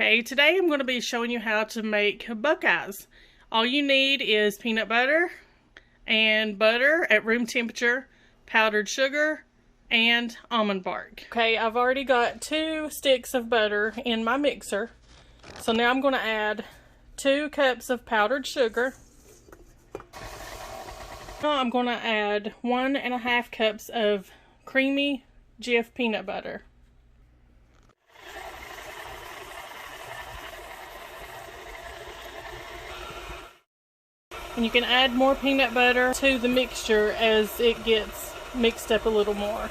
Okay, today I'm going to be showing you how to make Buckeyes. All you need is peanut butter and butter at room temperature, powdered sugar, and almond bark. Okay, I've already got 2 sticks of butter in my mixer. So now I'm going to add 2 cups of powdered sugar. Now I'm going to add 1.5 cups of creamy Jif peanut butter. And you can add more peanut butter to the mixture as it gets mixed up a little more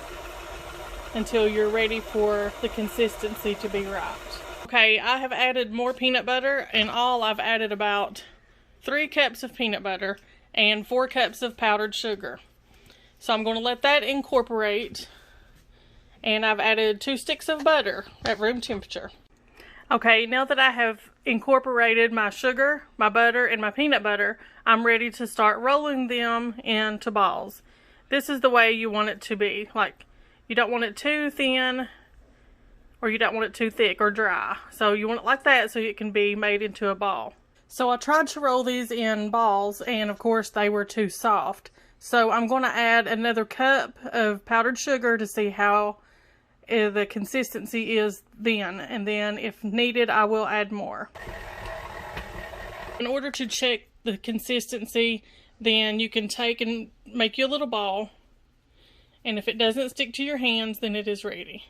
until you're ready for the consistency to be right. Okay, I have added more peanut butter. In all, I've added about 3 cups of peanut butter and 4 cups of powdered sugar. So I'm going to let that incorporate, and I've added 2 sticks of butter at room temperature. Okay, now that I have incorporated my sugar, my butter, and my peanut butter, I'm ready to start rolling them into balls. This is the way you want it to be. Like, you don't want it too thin, or you don't want it too thick or dry. So you want it like that so it can be made into a ball. So I tried to roll these in balls, and of course they were too soft. So I'm going to add another cup of powdered sugar to see how the consistency is then, and then if needed I will add more. In order to check the consistency, then you can take and make you a little ball, and if it doesn't stick to your hands, then it is ready.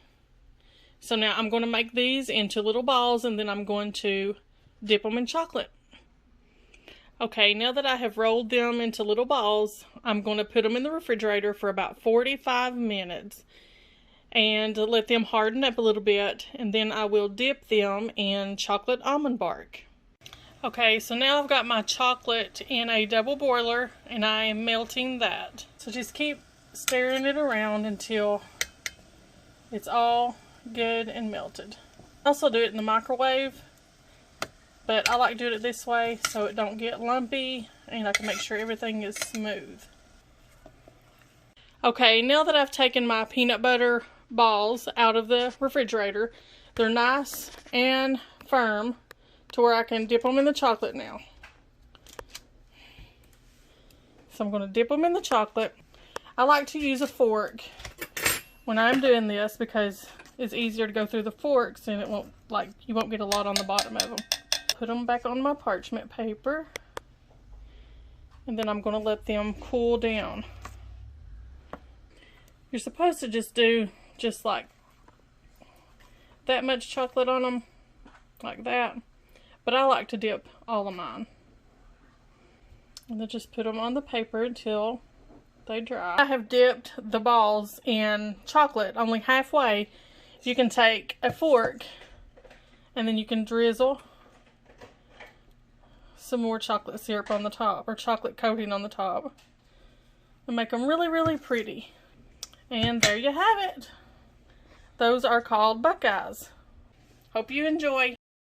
So now I'm going to make these into little balls, and then I'm going to dip them in chocolate. Okay, now that I have rolled them into little balls, I'm going to put them in the refrigerator for about 45 minutes and let them harden up a little bit, and then I will dip them in chocolate almond bark. Okay, so now I've got my chocolate in a double boiler, and I am melting that. So just keep stirring it around until it's all good and melted. I also do it in the microwave, but I like doing it this way so it don't get lumpy and I can make sure everything is smooth. Okay, now that I've taken my peanut butter balls out of the refrigerator, they're nice and firm to where I can dip them in the chocolate now. So I'm going to dip them in the chocolate. I like to use a fork when I'm doing this because it's easier to go through the forks and it won't, like, you won't get a lot on the bottom of them. Put them back on my parchment paper, and then I'm going to let them cool down. You're supposed to just do just like that much chocolate on them, like that, but I like to dip all of mine. And then just put them on the paper until they dry. I have dipped the balls in chocolate only halfway. You can take a fork and then you can drizzle some more chocolate syrup on the top, or chocolate coating on the top, and make them really, really pretty. And there you have it. Those are called Buckeyes. Hope you enjoy.